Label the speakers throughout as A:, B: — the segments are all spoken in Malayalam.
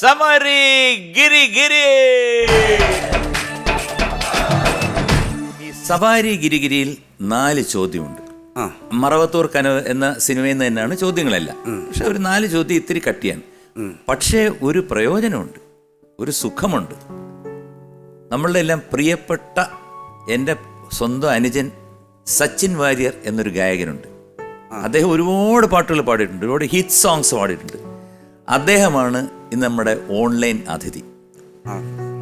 A: സമരി ഗിരി ഗിരി. ഈ സവാരി ഗിരിഗിരിയിൽ 4 ചോദ്യമുണ്ട്. മറവത്തൂർ കനവ് എന്ന സിനിമയിൽ നിന്ന് തന്നെയാണ് ചോദ്യങ്ങളെല്ലാം. പക്ഷെ ഒരു 4 ചോദ്യം ഇത്തിരി കട്ടിയാണ്. പക്ഷേ ഒരു പ്രയോജനമുണ്ട്, ഒരു സുഖമുണ്ട്. നമ്മളുടെ എല്ലാം പ്രിയപ്പെട്ട എൻ്റെ സ്വന്തം അനുജൻ സച്ചിൻ വാര്യർ എന്നൊരു ഗായകനുണ്ട്. അദ്ദേഹം ഒരുപാട് പാട്ടുകൾ പാടിയിട്ടുണ്ട്, ഒരുപാട് ഹിറ്റ് സോങ്സ് പാടിയിട്ടുണ്ട്. അദ്ദേഹമാണ് ഇന്ന് നമ്മുടെ ഓൺലൈൻ അതിഥി.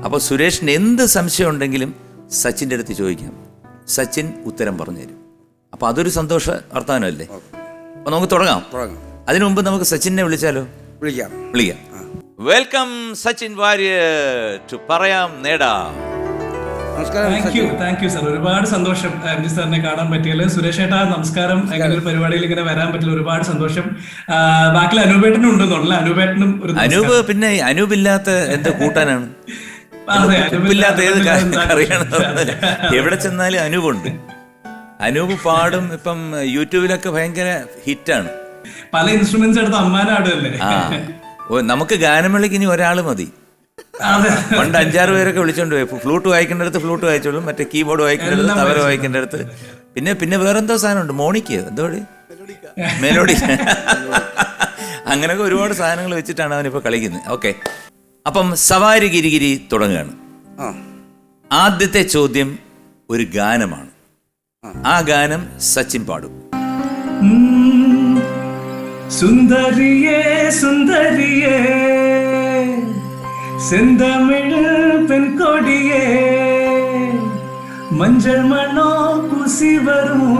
A: അപ്പോൾ സുരേഷിന് എന്ത് സംശയം ഉണ്ടെങ്കിലും സച്ചിൻ്റെ അടുത്ത് ചോദിക്കാം, സച്ചിൻ ഉത്തരം പറഞ്ഞുതരും. അപ്പോൾ അതൊരു സന്തോഷ വർത്തമാനമല്ലേ? അപ്പോൾ നമുക്ക് തുടങ്ങാം. അതിനു മുമ്പ് നമുക്ക് സച്ചിനെ വിളിച്ചാലോ?
B: വിളിക്കാം.
A: വെൽക്കം സച്ചിൻ വാര്യർ ടു പറയാം നേടാം.
C: Thank you sir. ഒരുപാട് സന്തോഷം എം ജി സാറിനെ കാണാൻ പറ്റിയല്ലോ. സുരേഷ് ഏട്ടാ നമസ്കാരം. അങ്ങനെ ഒരു പരിപാടിയിൽ ഇങ്ങനെ വരാൻ പറ്റില്ല, ഒരുപാട് സന്തോഷം. ബാക്കിൽ അനൂപേട്ടനും ഉണ്ടെന്നുള്ള അനൂപേട്ടനും ഒരു
A: അനൂപ്, പിന്നെ അനൂപില്ലാത്ത എന്താ കൂട്ടാനാണ്? ഉപ്പില്ലാത്ത ഏത് കറിയാണ്? എവിടെ ചെന്നാലും അനൂപുണ്ട്. അനൂപ് പാടും. ഇപ്പം യൂട്യൂബിലൊക്കെ ഭയങ്കര ഹിറ്റാണ്.
C: പല ഇൻസ്ട്രുമെന്റ്സ് എടുത്ത് അമ്മാനാടുകല്ലേ.
A: നമുക്ക് ഗാനമേളയ്ക്ക് ഇനി ഒരാൾ മതി. പണ്ട് 5-6 പേരൊക്കെ വിളിച്ചോണ്ട് പോയി. ഫ്ലൂട്ട് വായിക്കേണ്ടടുത്ത് ഫ്ലൂട്ട് വായിച്ചോളും, മറ്റേ കീബോർഡ് വായിക്കേണ്ടടുത്ത് തവര വായിക്കേണ്ടടുത്ത്. പിന്നെ വേറെന്തോ സാധനമുണ്ട്, മോണിക്ക് എന്തോ മെലോഡി. അങ്ങനെയൊക്കെ ഒരുപാട് സാധനങ്ങൾ വെച്ചിട്ടാണ് അവനിപ്പോൾ കളിക്കുന്നത്. ഓക്കെ, അപ്പം സവാരി ഗിരിഗിരി തുടങ്ങുകയാണ്. ആദ്യത്തെ ചോദ്യം ഒരു ഗാനമാണ്. ആ ഗാനം സച്ചിൻ പാടും.
C: സുന്ദരിയേ സുന്ദരിയേ செந்தமிழ் பெண் கொடியே மஞ்சள் மனோ குசி வரும்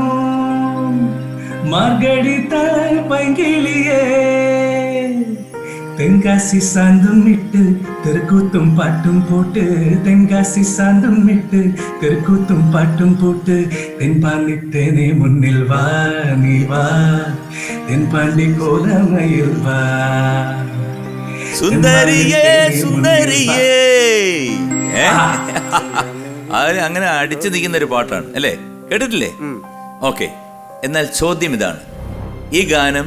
C: மார்கழி தாய் பைங்கிலியே தென்காசி சாந்தும் இட்டு தெருக்கூத்தும் பாட்டும் போட்டு தென்காசி சாந்தும் இட்டு தெருக்கூத்தும் பாட்டும் போட்டு தென்பாண்டி தேனே முன்னில் வா நீ வா தென்பாண்டி கோலமையில் வா
A: സുന്ദരിയേ സുന്ദരിയേ. അത് അങ്ങനെ അടിച്ചു നിൽക്കുന്ന ഒരു പാട്ടാണ് അല്ലേ? കേട്ടിട്ടില്ലേ? ഓക്കെ, എന്നാൽ ചോദ്യം ഇതാണ്. ഈ ഗാനം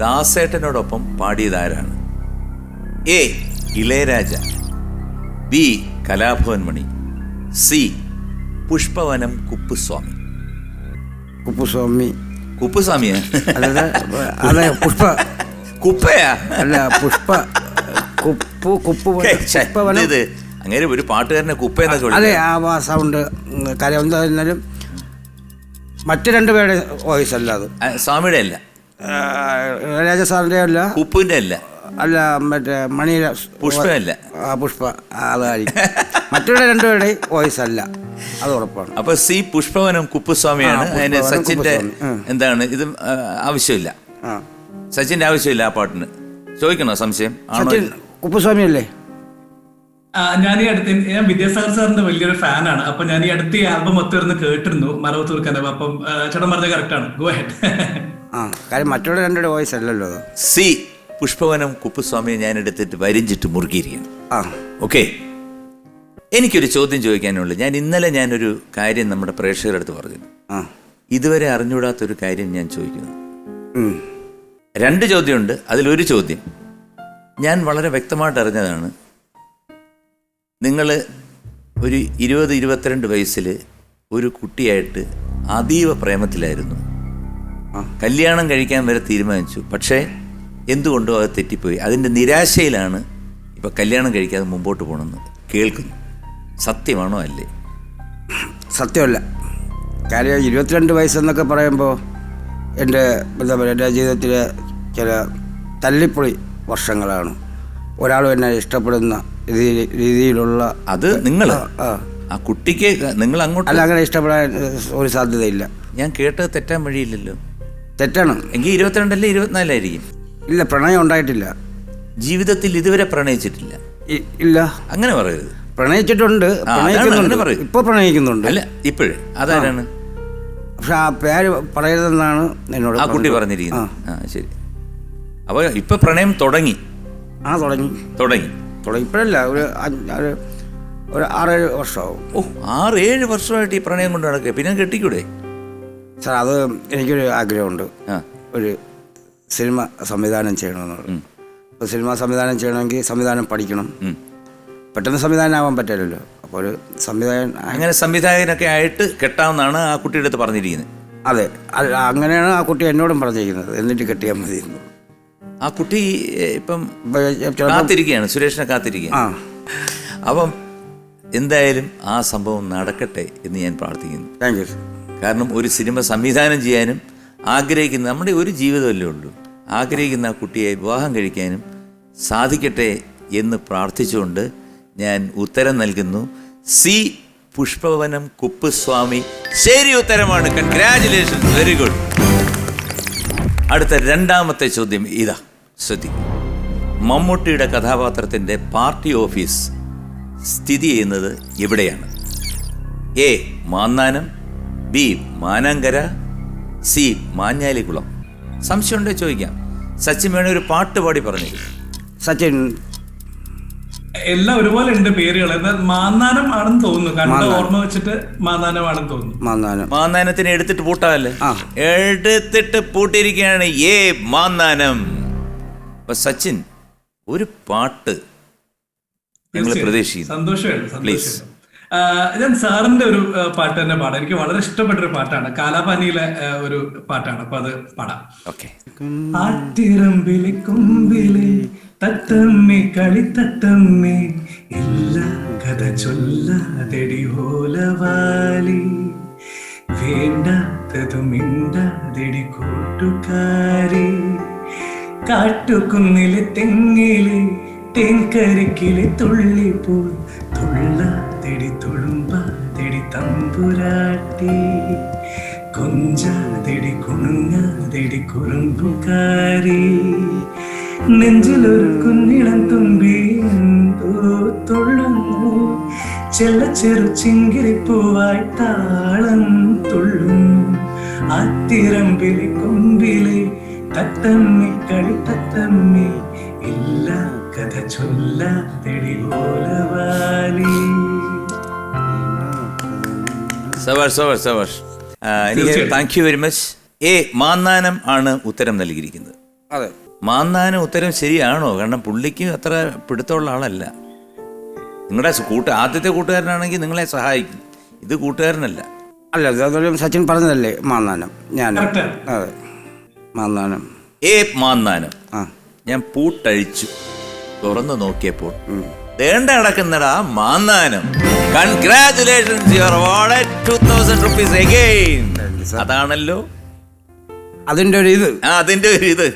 A: ദാസേട്ടനോടൊപ്പം പാടിയതാരാണ്? A Ilayaraja, B Kalabhavan Mani, C Pushpavanam Kuppuswamy. കുപ്പുസ്വാമിയാ?
B: അതെ, പുഷ്പ
A: കുപ്പയാ?
B: അല്ല, പുഷ്പ
A: ഇത് അങ്ങനെ ഒരു പാട്ടുകാരനെ കുപ്പ എന്നൊക്കെ.
B: അതെ, ആ സൗണ്ട് കാര്യം എന്തായാലും മറ്റു 2 പേരുടെ വോയിസ് അല്ല. അത്
A: സ്വാമിയുടെ അല്ല,
B: രാജ സാറിന്റെ അല്ല,
A: കുപ്പുവിന്റെ അല്ല,
B: അല്ല മറ്റേ മണിയുടെ
A: പുഷ്പയല്ല.
B: പുഷ്പ അതായിരിക്കും. മറ്റുള്ള 2 പേരുടെ വോയിസ് അല്ല, അത് ഉറപ്പാണ്.
A: അപ്പൊ സി പുഷ്പവനം കുപ്പുസ്വാമിയാണ്. അതിന് സച്ചിന്റെ എന്താണ് ഇത് ആവശ്യമില്ല. സച്ചിന്റെ ആവശ്യമില്ല ആ പാട്ടിന്. ചോദിക്കണോ സംശയം?
B: കുപ്പുസ്വാമി അല്ലേ?
C: ഞാൻ വിദ്യാസാഗർ സാറിന്റെ വലിയൊരു ഫാനാണ്. അപ്പൊ ഞാൻ ഈ അടുത്ത് ഈ ആൽബം മൊത്തം ഇരുന്ന് കേട്ടിരുന്നു, മറവത്തൂർ കനവ്. അപ്പം ചേട്ടൻ പറഞ്ഞത് കറക്റ്റ് ആണ്. Go head.
B: കാര്യം മറ്റുള്ള 2 വോയിസ് അല്ലല്ലോ.
A: സി പുഷ്പവനം കുപ്പുസ്വാമിയെ ഞാൻ എടുത്തിട്ട് വരിഞ്ചിട്ട് മുറുകിയിരിക്കുകയാണ്. ഓക്കെ, എനിക്കൊരു ചോദ്യം ചോദിക്കാനുള്ളൂ. ഞാനൊരു കാര്യം നമ്മുടെ പ്രേക്ഷകരുടെ അടുത്ത് പറഞ്ഞു. ഇതുവരെ അറിഞ്ഞുകൂടാത്തൊരു കാര്യം ഞാൻ ചോദിക്കുന്നു. 2 ചോദ്യമുണ്ട്, അതിലൊരു ചോദ്യം ഞാൻ വളരെ വ്യക്തമായിട്ട് അറിഞ്ഞതാണ്. നിങ്ങൾ ഒരു 20-22 വയസ്സിൽ ഒരു കുട്ടിയായിട്ട് അതീവ പ്രേമത്തിലായിരുന്നു. കല്യാണം കഴിക്കാൻ വരെ തീരുമാനിച്ചു. പക്ഷേ എന്തുകൊണ്ടോ അത് തെറ്റിപ്പോയി. അതിൻ്റെ നിരാശയിലാണ് ഇപ്പോൾ കല്യാണം കഴിക്കാതെ മുമ്പോട്ട് പോകണമെന്ന് കേൾക്കുന്നു. സത്യമാണോ അല്ലേ?
B: സത്യമല്ല. കാര്യം 22 വയസ്സെന്നൊക്കെ പറയുമ്പോൾ എൻ്റെ എന്താ പറയുക, എൻ്റെ ജീവിതത്തിലെ ചില തല്ലിപ്പൊളി വർഷങ്ങളാണ്. ഒരാളും എന്നെ ഇഷ്ടപ്പെടുന്ന രീതിയിലുള്ള
A: അത് നിങ്ങൾ ആ കുട്ടിക്ക് നിങ്ങൾ അങ്ങോട്ട്
B: അല്ല, അങ്ങനെ ഇഷ്ടപ്പെടാൻ ഒരു സാധ്യതയില്ല.
A: ഞാൻ കേട്ടത് തെറ്റാൻ വഴിയില്ലല്ലോ.
B: തെറ്റാണ്
A: എങ്കിൽ 22 അല്ലേ 24 ആയിരിക്കും.
B: ഇല്ല, പ്രണയം ഉണ്ടായിട്ടില്ല.
A: ജീവിതത്തിൽ ഇതുവരെ പ്രണയിച്ചിട്ടില്ല?
B: ഇല്ല,
A: അങ്ങനെ പറയരുത്.
B: പ്രണയിച്ചിട്ടുണ്ട്, ഇപ്പൊ പ്രണയിക്കുന്നുണ്ട്.
A: അല്ല, ഇപ്പോഴേ അതാരാണ്?
B: പക്ഷെ ആ പേര് പറയരുതെന്നാണ് എന്നോട്
A: ആ കുട്ടി പറഞ്ഞിരിക്കുന്നത്. ശരി. അപ്പോൾ ഇപ്പൊ പ്രണയം തുടങ്ങി? തുടങ്ങി.
B: ഇപ്പോഴല്ല, ഒരു 6-7 വർഷമാവും.
A: 6-7 വർഷമായിട്ട് ഈ പ്രണയം കൊണ്ട് നടക്കുക. പിന്നെ കെട്ടിക്കൂടെ?
B: സാർ, അത് എനിക്കൊരു ആഗ്രഹമുണ്ട്, ഒരു സിനിമ സംവിധാനം ചെയ്യണമെന്നുള്ളത്. ഇപ്പോൾ സിനിമ സംവിധാനം ചെയ്യണമെങ്കിൽ സംവിധാനം പഠിക്കണം. പെട്ടെന്ന് സംവിധാനം ആവാൻ പറ്റില്ലല്ലോ. അപ്പോൾ ഒരു സംവിധായകൻ
A: അങ്ങനെ സംവിധായകനൊക്കെ ആയിട്ട് കെട്ടാമെന്നാണ് ആ കുട്ടിയുടെ അടുത്ത് പറഞ്ഞിരിക്കുന്നത്.
B: അതെ, അങ്ങനെയാണ് ആ കുട്ടി എന്നോടും പറഞ്ഞിരിക്കുന്നത്, എന്നിട്ട് കെട്ടിയാൽ മതി എന്ന്.
A: ആ കുട്ടി ഇപ്പം
B: ചിലപ്പോൾ
A: കാത്തിരിക്കുകയാണ്, സുരേഷിനെ കാത്തിരിക്കുകയാണ്.
B: ആ,
A: അപ്പം എന്തായാലും ആ സംഭവം നടക്കട്ടെ എന്ന് ഞാൻ പ്രാർത്ഥിക്കുന്നു.
B: Thank you.
A: കാരണം ഒരു സിനിമ സംവിധാനം ചെയ്യാനും ആഗ്രഹിക്കുന്ന, നമ്മുടെ ഒരു ജീവിതമല്ലേ ഉള്ളൂ, ആഗ്രഹിക്കുന്ന ആ കുട്ടിയെ വിവാഹം കഴിക്കാനും സാധിക്കട്ടെ എന്ന് പ്രാർത്ഥിച്ചുകൊണ്ട് ഞാൻ ഉത്തരം നൽകുന്നു. സി പുഷ്പവനം കുപ്പുസ്വാമി ശരി ഉത്തരമാണ്. Congratulations, very good. അടുത്ത രണ്ടാമത്തെ ചോദ്യം ഇതാ, ശ്രദ്ധിക്കും. മമ്മൂട്ടിയുടെ കഥാപാത്രത്തിൻ്റെ പാർട്ടി ഓഫീസ് സ്ഥിതി ചെയ്യുന്നത് എവിടെയാണ്? A Mannanam, B Manankara, C Manjalikulam. സംശയമുണ്ടോ ചോദിക്കാം. സച്ചിൻ വേണേ ഒരു പാട്ട് പാടി പറഞ്ഞു.
B: സച്ചിൻ,
C: എല്ലാം ഒരുപോലെ ഉണ്ട് പേരുകൾ. എന്നാൽ മാന്നാനം ആണെന്ന് തോന്നുന്നു, കണ്ട ഓർമ്മ വെച്ചിട്ട് മാന്നാനമാണെന്ന് തോന്നുന്നു.
B: മാന്നാനം.
A: മാന്നാനത്തിന് എടുത്തിട്ട് പൂട്ടാമല്ലേ?
B: ആ.
A: എടുത്തിട്ട് പൂട്ടിയിരിക്കുകയാണ് ഏ മാന്നാനം. അപ്പൊ സച്ചിൻ ഒരു പാട്ട് ഞങ്ങൾ പ്രതീക്ഷിക്കുന്നു.
C: സന്തോഷമായിരുന്നു,
A: Please.
C: സന്തോഷം. ഞാൻ സാറിന്റെ ഒരു പാട്ട് തന്നെ പാടാം. എനിക്ക് വളരെ ഇഷ്ടപ്പെട്ടൊരു പാട്ടാണ്, കാലാപാനിയിലെ ഒരു പാട്ടാണ്. അപ്പൊ അത് പാടാം.
A: ഓക്കെ.
C: ആറ്റിറമ്പിലെ കൊമ്പിലെ തത്തമ്മേ കളിത്തത്തമ്മേ, എല്ലാ കഥ ചൊല്ലാതെടി ഓലവാലി, വേണ്ടാത്തതു മിണ്ടാതെടി കൂട്ടുകാരി, കാട്ടുകുന്നിലെ തെങ്ങിലെ തേൻകരിക്കിലെ തുള്ളിപ്പോൾ തുള്ളാതെടി തുളുമ്പാതെടി തമ്പുരാട്ടി, കൊഞ്ചാതെടി കുണുങ്ങാതെടി കുറുമ്പുകാരി, നെഞ്ചിലൊരു കുഞ്ഞിളം തുമ്പി എന്തോ തുള്ളുന്നു, ചെല്ലച്ചെറു ചിങ്കിരിപ്പൂവായി താളം തുള്ളുന്നു, ആത്തിരമ്പിലെ കൊമ്പിലെ തത്തമ്മി കളിത്തത്തമ്മി, എല്ലാ കഥ ചൊല്ലാതെടി ഓലവാലി.
A: എനിക്ക് thank you very much. A Mannanam ആണ് ഉത്തരം നൽകിയിരിക്കുന്നത്.
B: അതെ,
A: മാന്നാനം ഉത്തരം ശരിയാണോ? കാരണം പുള്ളിക്ക് അത്ര പിടുത്തമുള്ള ആളല്ല. നിങ്ങളുടെ ആദ്യത്തെ കൂട്ടുകാരനാണെങ്കിൽ നിങ്ങളെ സഹായിക്കും. ഇത് കൂട്ടുകാരനല്ല.
B: അല്ല, അതൊരു സച്ചിൻ പറഞ്ഞതല്ലേ മാന്നാനം. ഞാൻ
C: Correct.
B: അതെ, മാന്നാനം.
A: എ മാന്നാനം.
B: ആ,
A: ഞാൻ പൂട്ടഴിച്ചു, തുറന്നു നോക്കിയപ്പോൾ ദേണ്ട കിടക്കുന്നടാ Mannanam. Congratulations, you are awarded 2000 rupees again. അതാണല്ലോ
B: അതിൻ്റെ ഒരു ഇത്.
A: അതിന്റെ ഒരു ഇത്.